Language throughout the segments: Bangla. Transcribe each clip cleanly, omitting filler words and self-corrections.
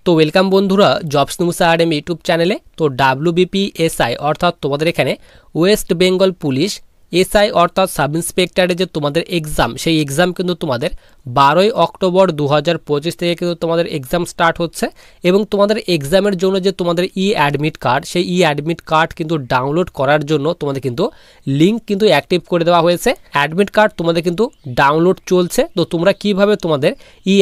তো ওয়েলকাম বন্ধুরা জবস নিউজ একাডেমি ইউটিউব চ্যানেলে। তো WBPSI অর্থাৎ তোমাদের এখানে ওয়েস্ট বেঙ্গল পুলিশ এসআই অর্থাৎ সাব ইন্সপেক্টরের যে তোমাদের এক্সাম, সেই এক্সাম কিন্তু তোমাদের 12ই অক্টোবর 2025 থেকে কিন্তু তোমাদের এক্সাম স্টার্ট হচ্ছে। এবং তোমাদের এক্সামের জন্য যে তোমাদের অ্যাডমিট কার্ড, সেই অ্যাডমিট কার্ড কিন্তু ডাউনলোড করার জন্য তোমাদের কিন্তু লিঙ্ক কিন্তু অ্যাক্টিভ করে দেওয়া হয়েছে। অ্যাডমিট কার্ড তোমাদের কিন্তু ডাউনলোড চলছে। তো তোমরা কিভাবে তোমাদের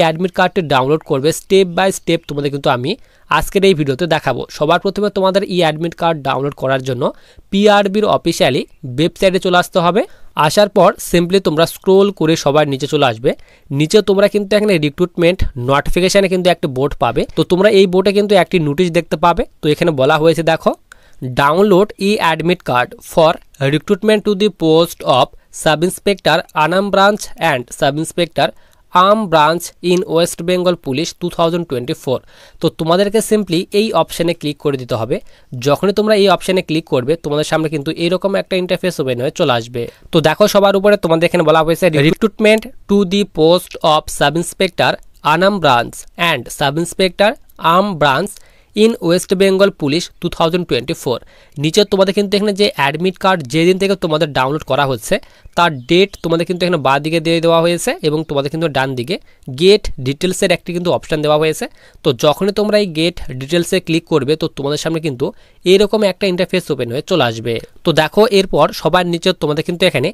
অ্যাডমিট কার্ডটি ডাউনলোড করবে স্টেপ বাই স্টেপ তোমাদের কিন্তু আমি আজকের এই ভিডিওতে দেখাবো। সবার প্রথমে তোমাদের অ্যাডমিট কার্ড ডাউনলোড করার জন্য পিআরবির অফিসিয়ালি ওয়েবসাইটে চলে আসতে হবে। আসার পর সিম্পলি তোমরা স্ক্রোল করে সবার নিচে চলে আসবে। নিচে তোমরা কিন্তু এখানে রিক্রুটমেন্ট নোটিফিকেশানে কিন্তু একটা বোর্ড পাবে। তো তোমরা এই বোর্ডে কিন্তু একটি নোটিশ দেখতে পাবে। তো এখানে বলা হয়েছে দেখো, download admit card for recruitment to the post of sub inspector Anam branch and sub inspector arm branch in West Bengal police 2024। তো তোমাদেরকে সিম্পলি এই অপশানে ক্লিক করে দিতে হবে। যখনই তোমরা এই অপশানে ক্লিক করবে তোমাদের সামনে কিন্তু এরকম একটা ইন্টারফেস ওপেন হয়ে চলে আসবে। তো দেখো সবার উপরে তোমাদের এখানে বলা হয়েছে recruitment to the post of sub inspector Anam branch and sub inspector arm branch in West Bengal police 2024। নিচে তোমাদের কিন্তু এখানে যে অ্যাডমিট কার্ড যেদিন থেকে তোমাদের ডাউনলোড করা হচ্ছে তার ডেট তোমাদের কিন্তু এখানে বাঁ দিকে দিয়ে দেওয়া হয়েছে এবং তোমাদের কিন্তু ডান দিকে গেট ডিটেলসের একটি কিন্তু অপশান দেওয়া হয়েছে। তো যখনই তোমরা এই গেট ডিটেলসে ক্লিক করবে তো তোমাদের সামনে কিন্তু এরকম একটা ইন্টারফেস ওপেন হয়ে চলে আসবে। তো দেখো এরপর সবার নিচে তোমাদের কিন্তু এখানে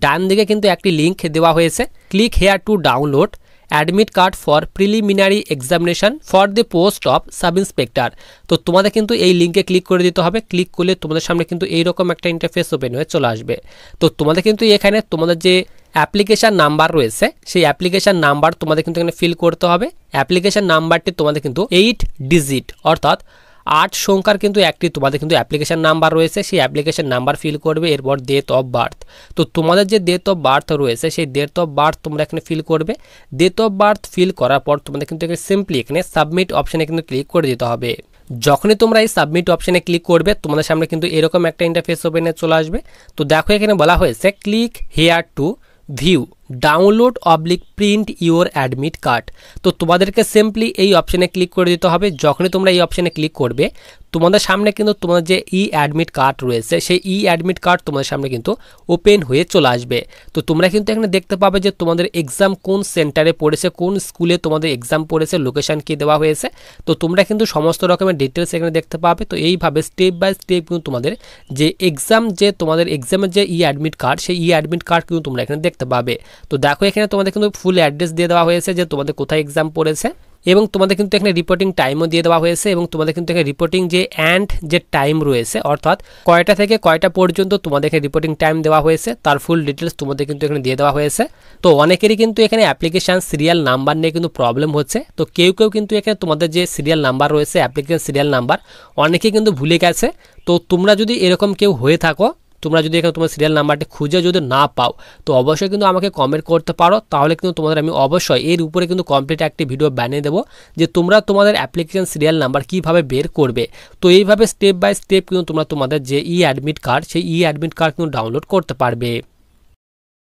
ডান দিকে কিন্তু একটি লিঙ্ক দেওয়া হয়েছে, click here to download admit card for preliminary examination for the post of sub inspector. তো তোমাদের কিন্তু এই লিঙ্কে ক্লিক করে দিতে হবে। ক্লিক করলে তোমাদের সামনে কিন্তু এইরকম একটা ইন্টারফেস ওপেন হয়ে চলে আসবে। তো তোমাদের কিন্তু এখানে তোমাদের যে অ্যাপ্লিকেশান নাম্বার রয়েছে সেই অ্যাপ্লিকেশান নাম্বার তোমাদের কিন্তু এখানে ফিল করতে হবে। অ্যাপ্লিকেশান নাম্বারটি তোমাদের কিন্তু 8 ডিজিট অর্থাৎ 8 সংখ্যার কিন্তু একটি তোমাদের কিন্তু অ্যাপ্লিকেশান নাম্বার রয়েছে, সেই অ্যাপ্লিকেশান নাম্বার ফিল করবে। এরপর ডেট অফ বার্থ, তো তোমাদের যে ডেট অফ বার্থ রয়েছে সেই ডেট অফ বার্থ তোমরা এখানে ফিল করবে। ডেট অফ বার্থ ফিল করার পর তোমাদের কিন্তু এখানে সিম্পলি এখানে সাবমিট অপশানে কিন্তু ক্লিক করে দিতে হবে। যখনই তোমরা এই সাবমিট অপশানে ক্লিক করবে তোমাদের সামনে কিন্তু এরকম একটা ইন্টারফেস ওপেন হয়ে চলে আসবে। তো দেখো এখানে বলা হয়েছে click here two view download oblique print your admit card. তো তোমাদেরকে সিম্পলি এই অপশানে ক্লিক করে দিতে হবে। যখনই তোমরা এই অপশানে ক্লিক করবে তোমাদের সামনে কিন্তু তোমাদের যে অ্যাডমিট কার্ড রয়েছে সেই অ্যাডমিট কার্ড তোমাদের সামনে কিন্তু ওপেন হয়ে চলে আসবে। তো তোমরা কিন্তু এখানে দেখতে পাবে যে তোমাদের এক্সাম কোন সেন্টারে পড়েছে, কোন স্কুলে তোমাদের এক্সাম পড়েছে, লোকেশান কি দেওয়া হয়েছে। তো তোমরা কিন্তু সমস্ত রকমের ডিটেলস এখানে দেখতে পাবে। তো এইভাবে স্টেপ বাই স্টেপ কিন্তু তোমাদের যে তোমাদের এক্সামের যে অ্যাডমিট কার্ড সেই অ্যাডমিট কার্ড কিন্তু তোমরা এখানে দেখতে পাবে। তো দেখো এখানে তোমাদের কিন্তু ফুল অ্যাড্রেস দিয়ে দেওয়া হয়েছে যে তোমাদের কোথায় এক্সাম পড়েছে এবং তোমাদের কিন্তু এখানে রিপোর্টিং টাইমও দিয়ে দেওয়া হয়েছে এবং তোমাদের কিন্তু এখানে রিপোর্টিং যে টাইম রয়েছে অর্থাৎ কয়টা থেকে কয়টা পর্যন্ত তোমাদের এখানে রিপোর্টিং টাইম দেওয়া হয়েছে তার ফুল ডিটেলস তোমাদের কিন্তু এখানে দিয়ে দেওয়া হয়েছে। তো অনেকেরই কিন্তু এখানে অ্যাপ্লিকেশান সিরিয়াল নাম্বার নিয়ে কিন্তু প্রবলেম হচ্ছে। তো কেউ কিন্তু এখানে তোমাদের যে সিরিয়াল নাম্বার রয়েছে অ্যাপ্লিকেশান সিরিয়াল নাম্বার অনেকেই কিন্তু ভুলে গেছে। তো তোমরা যদি এরকম কেউ হয়ে থাকো, তোমরা যদি এখানে তোমার সিরিয়াল নাম্বারটি খুঁজে যদি না পাও তো অবশ্যই কিন্তু আমাকে কমেন্ট করতে পারো, তাহলে কিন্তু তোমাদের আমি অবশ্যই এর উপরে কিন্তু কমপ্লিট একটি ভিডিও বানিয়ে দেবো যে তোমরা তোমাদের অ্যাপ্লিকেশন সিরিয়াল নাম্বার কীভাবে বের করবে। তো এইভাবে স্টেপ বাই স্টেপ কিন্তু তোমরা তোমাদের যে অ্যাডমিট কার্ড সেই অ্যাডমিট কার্ড কিন্তু ডাউনলোড করতে পারবে।